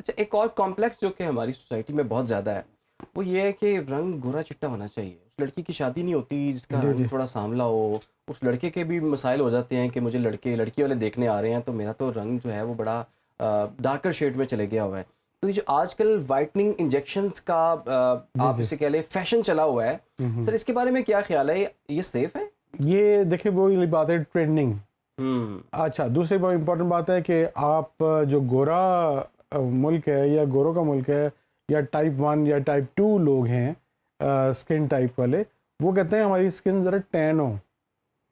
اچھا ایک اور کمپلیکس جو کہ ہماری سوسائٹی میں بہت زیادہ ہے وہ یہ ہے کہ رنگ گورا چٹا ہونا چاہیے. اس لڑکی کی شادی نہیں ہوتی جس کا جی رنگ جی تھوڑا سانولا ہو. اس لڑکے کے بھی مسائل ہو جاتے ہیں کہ مجھے لڑکی والے دیکھنے آ رہے ہیں تو میرا تو رنگ جو ہے وہ بڑا ڈارکر شیڈ میں چلے گیا ہوا ہے. تو یہ جو آج کل وائٹننگ انجیکشنز کا جی آپ جی. اسے کہہ لیں فیشن چلا ہوا ہے سر, اس کے بارے میں کیا خیال ہے, یہ سیف ہے؟ یہ دیکھیں وہی بات ہے ٹرینڈنگ. ہوں اچھا دوسری بہت امپورٹنٹ بات ہے کہ آپ جو گورا ملک ہے یا گوروں کا ملک ہے یا ٹائپ 1 یا ٹائپ 2 لوگ ہیں اسکن ٹائپ والے, وہ کہتے ہیں ہماری اسکن ذرا ٹین ہو.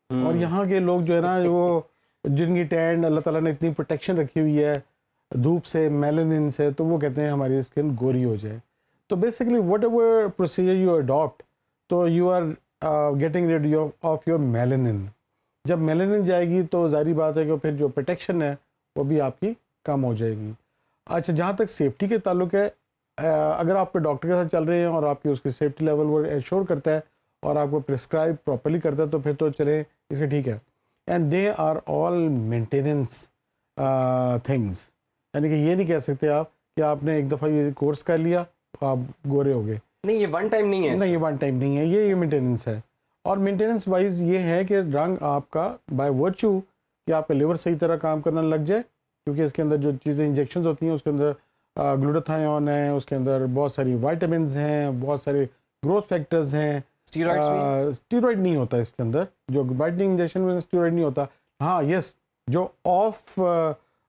اور یہاں کے لوگ جو ہے نا وہ جن کی ٹین اللہ تعالیٰ نے اتنی پروٹیکشن رکھی ہوئی ہے دھوپ سے میلانن سے, تو وہ کہتے ہیں ہماری اسکن گوری ہو جائے. تو basically whatever procedure you adopt تو you are getting rid of your melanin. جب میلانن جائے گی تو ظاہری بات ہے کہ پھر جو پروٹیکشن ہے وہ بھی آپ کی کم ہو جائے گی. اچھا جہاں تک سیفٹی کے تعلق ہے, اگر آپ کے ڈاکٹر کے ساتھ چل رہے ہیں اور آپ کی اس کی سیفٹی لیول وہ انشور کرتا ہے اور آپ کو پرسکرائب پراپرلی کرتا ہے تو پھر تو چلیں اس کا ٹھیک ہے. And they are all maintenance things, یعنی کہ یہ نہیں کہہ سکتے آپ کہ آپ نے ایک دفعہ یہ کورس کر لیا تو آپ گورے ہو گئے. نہیں یہ ون ٹائم نہیں ہے. نہیں یہ ون ٹائم نہیں ہے, یہ مینٹیننس ہے. اور مینٹیننس وائز یہ ہے کہ رنگ آپ کا بائی ورچو کہ آپ کا لیور صحیح طرح کام کرنا لگ جائے, کیونکہ اس کے اندر جو چیزیں انجیکشنز ہوتی ہیں اس کے اندر گلوٹاتھیون ہے, اس کے اندر بہت ساری وائٹامنز ہیں, بہت سارے گروتھ فیکٹرز ہیں. اسٹیرائڈ نہیں ہوتا اس کے اندر, جو وائٹننگ انجیکشن میں اسٹیرائڈ نہیں ہوتا. ہاں یس, جو آف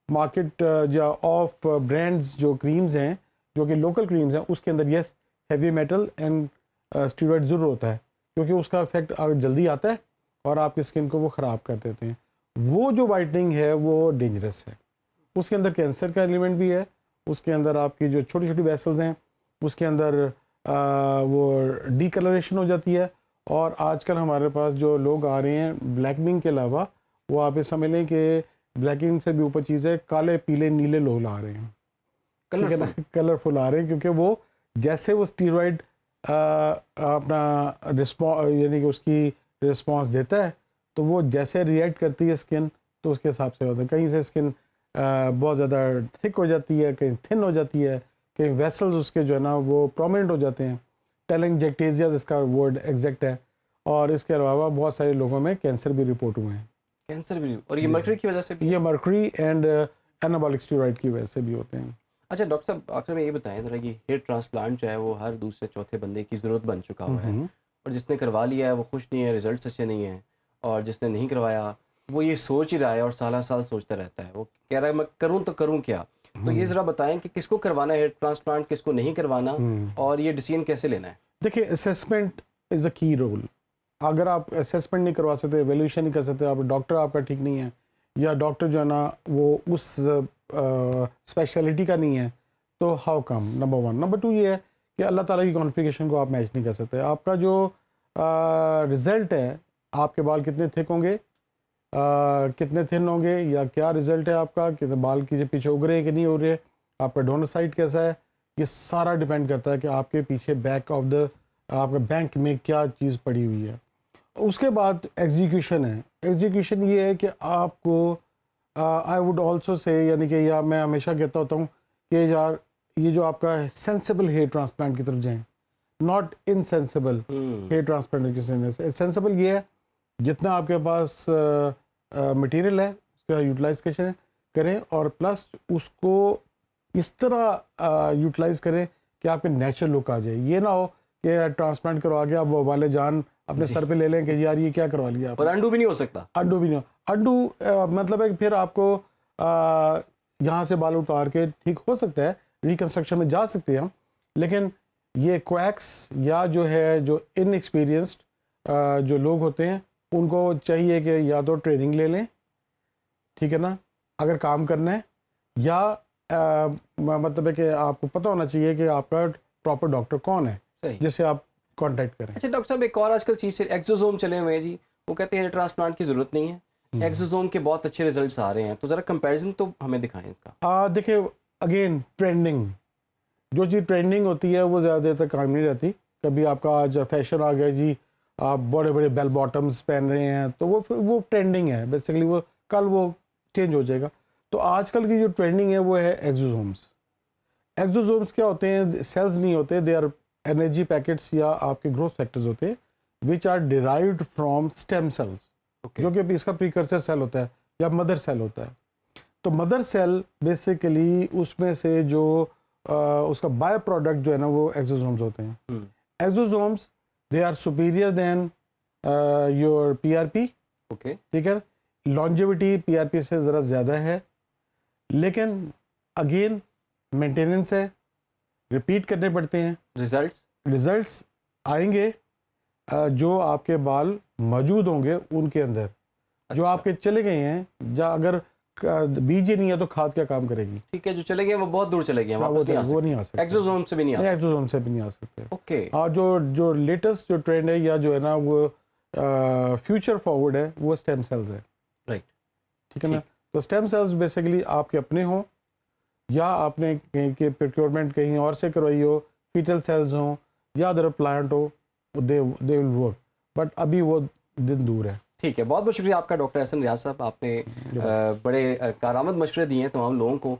مارکیٹ یا آف برانڈز جو کریمز ہیں جو کہ لوکل کریمز ہیں اس کے اندر یس ہیوی میٹل اینڈ اسٹیرائڈ ضرور ہوتا ہے, کیونکہ اس کا افیکٹ جلدی آتا ہے اور آپ کی اسکن کو وہ خراب کر دیتے ہیں. وہ جو وائٹننگ ہے وہ ڈینجرس ہے, اس کے اندر کینسر کا ایلیمنٹ بھی ہے, اس کے اندر آپ کی جو چھوٹی چھوٹی ویسلز ہیں اس کے اندر وہ ڈی کلریشن ہو جاتی ہے. اور آج کل ہمارے پاس جو لوگ آ رہے ہیں بلیکنگ کے علاوہ, وہ آپ یہ سمجھ لیں کہ بلیکنگ سے بھی اوپر چیز ہے, کالے پیلے نیلے لوگ آ رہے ہیں, ٹھیک ہے نا, کلرفل آ رہے ہیں, کیونکہ وہ جیسے وہ اسٹیرائڈ اپنا یعنی کہ اس کی رسپانس دیتا ہے تو وہ جیسے ریئیکٹ کرتی ہے اسکن تو اس کے حساب سے ہوتا ہے. کہیں سے اسکن بہت زیادہ تھک ہو جاتی ہے, کہیں تھن ہو جاتی ہے, کہیں ویسلز اس کے جو ہے نا وہ پرومیننٹ ہو جاتے ہیں. ٹیلنجیکٹیزیا اس کا ورڈ ایگزیکٹ ہے. اور اس کے علاوہ بہت سارے لوگوں میں کینسر بھی رپورٹ ہوئے ہیں. کینسر بھی, اور یہ مرکری کی وجہ سے بھی, یہ مرکری اینڈ اینابولک اسٹیرائڈ کی وجہ سے بھی ہوتے ہیں. اچھا ڈاکٹر صاحب آخر میں یہ بتائیں ذرا کہ ہیئر ٹرانسپلانٹ جو ہے وہ ہر دوسرے چوتھے بندے کی ضرورت بن چکا ہوا ہے, اور جس نے کروا لیا ہے وہ خوش نہیں ہے, رزلٹس اچھے نہیں ہیں, اور جس نے نہیں کروایا وہ یہ سوچ ہی رہا ہے اور سالہ سال سوچتا رہتا ہے, وہ کہہ رہا ہے میں کروں تو کروں کیا. تو یہ ذرا بتائیں کہ کس کو کروانا ہے ہیئر ٹرانسپلانٹ, کس کو نہیں کروانا, اور یہ ڈیسیژن کیسے لینا ہے. دیکھیں اسیسمنٹ از اے کی رول. اگر آپ اسیسمنٹ نہیں کروا سکتے, ایویلیوشن نہیں کر سکتے, آپ ڈاکٹر آپ کا ٹھیک نہیں ہے یا ڈاکٹر جو ہے نا وہ اس اسپیشلٹی کا نہیں ہے, تو ہاؤ کم, نمبر 1. نمبر 2 یہ ہے کہ اللہ تعالیٰ کی کانفیگریشن کو آپ میچ نہیں کر سکتے. آپ کا جو رزلٹ ہے, آپ کے بال کتنے تھک ہوں گے, کتنے تھن ہوں گے, یا کیا رزلٹ ہے آپ کا, کتنے بال کی پیچھے اگ رہے ہیں کہ نہیں اگ رہے, آپ کا ڈونر سائٹ کیسا ہے, یہ سارا ڈپینڈ کرتا ہے کہ آپ کے پیچھے بیک آف دا آپ کے بینک میں کیا چیز پڑی ہوئی ہے. اس کے بعد ایگزیکیوشن ہے. ایگزیکیوشن یہ ہے کہ آپ کو آئی ووڈ آلسو سے, یعنی کہ یا میں ہمیشہ کہتا ہوتا ہوں کہ یار یہ جو آپ کا سینسیبل ہیئر ٹرانسپلانٹ کی طرف جائیں, ناٹ انسینسیبل ہیئر ٹرانسپلانٹ. سینسیبل یہ ہے جتنا آپ کے پاس مٹیریل ہے اس کا یوٹیلائزیشن کریں, اور پلس اس کو اس طرح یوٹیلائز کریں کہ آپ کے نیچرل لک آ جائے. یہ نہ ہو کہ ٹرانسپلانٹ کروا کے آپ وہ والے جان اپنے سر پہ لے لیں کہ یار یہ کیا کروا لیا آپ, اور انڈو بھی نہیں ہو سکتا. انڈو بھی نہیں ہو, انڈو مطلب ہے کہ پھر آپ کو یہاں سے بال اتار کے ٹھیک ہو سکتا ہے, ریکنسٹرکشن میں جا سکتے ہیں ہم, لیکن یہ کویکس یا جو ہے جو ان ایکسپیرینسڈ جو لوگ ہوتے ہیں ان کو چاہیے کہ یا تو ٹریننگ لے لیں, ٹھیک ہے نا, اگر کام کرنا ہے, یا مطلب ہے کہ آپ کو پتہ ہونا چاہیے کہ آپ کا پراپر ڈاکٹر کون ہے جس سے آپ کانٹیکٹ کریں. اچھا ڈاکٹر صاحب ایک اور آج کل چیز ایکزوزوم چلے ہوئے ہیں جی, وہ کہتے ہیں ہیئر ٹرانسپلانٹ کی ضرورت نہیں ہے, ایکزوزوم کے بہت اچھے ریزلٹس آ رہے ہیں, تو ذرا کمپیریزن تو ہمیں دکھائیں اس کا. دیکھیں اگین ٹرینڈنگ, جو چیز ٹرینڈنگ ہوتی ہے وہ زیادہ دیر تک کام نہیں رہتی. کبھی آپ کا آج فیشن آ گیا جی, آپ بڑے بڑے بیل باٹمز پہن رہے ہیں تو وہ ٹرینڈنگ ہے بیسیکلی, وہ کل وہ چینج ہو جائے گا. تو آج کل کی جو ٹرینڈنگ ہے وہ ہے ایکزوزومس. ایگزوزومس کیا ہوتے ہیں؟ سیلز نہیں ہوتے، دے آر انرجی پیکٹس یا آپ کے گروتھ فیکٹرز ہوتے ہیں which are derived from stem cells, okay جو کہ اس کا پریکرسر سیل ہوتا ہے یا مدر سیل ہوتا ہے. تو مدر سیل بیسیکلی اس میں سے جو اس کا بائی پروڈکٹ جو ہے نا وہ ایگزوزومز ہوتے ہیں. Exosomes they are superior than your P R P, okay ٹھیک ہے. لانجیوٹی پی آر پی سے ذرا زیادہ ہے، لیکن اگین مینٹیننس ہے، ریپیٹ کرنے پڑتے ہیں. ریزلٹس آئیں گے جو آپ کے بال موجود ہوں گے ان کے اندر. جو آپ کے چلے گئے ہیں، یا اگر بیج ہی نہیں ہے تو کھاد کیا کام کرے گی؟ ٹھیک ہے، جو چلے گئے وہ بہت دور چلے گئے، وہ نہیں آ سکتے، ایگزوزوم سے بھی نہیں آ سکتے. ایگزوزوم سے بھی نہیں آ سکتے. اوکے اور جو لیٹسٹ جو ٹرینڈ ہے یا جو ہے نا وہ فیوچر فارورڈ ہے وہ اسٹیم سیلز ہے. رائٹ. ٹھیک ہے نا. تو اسٹیم سیلز بیسیکلی آپ کے اپنے ہوں یا آپ نے کہیں کے پروکیورمنٹ کہیں اور سے کروائی ہو، فیٹل سیلز ہوں یا ادر پلانٹ ہو، دے ول ورک. بٹ ابھی وہ دن دور ہے. ٹھیک ہے، بہت بہت شکریہ آپ کا ڈاکٹر احسن ریاض صاحب. آپ نے بڑے کارآمد مشورے دیے ہیں تمام لوگوں کو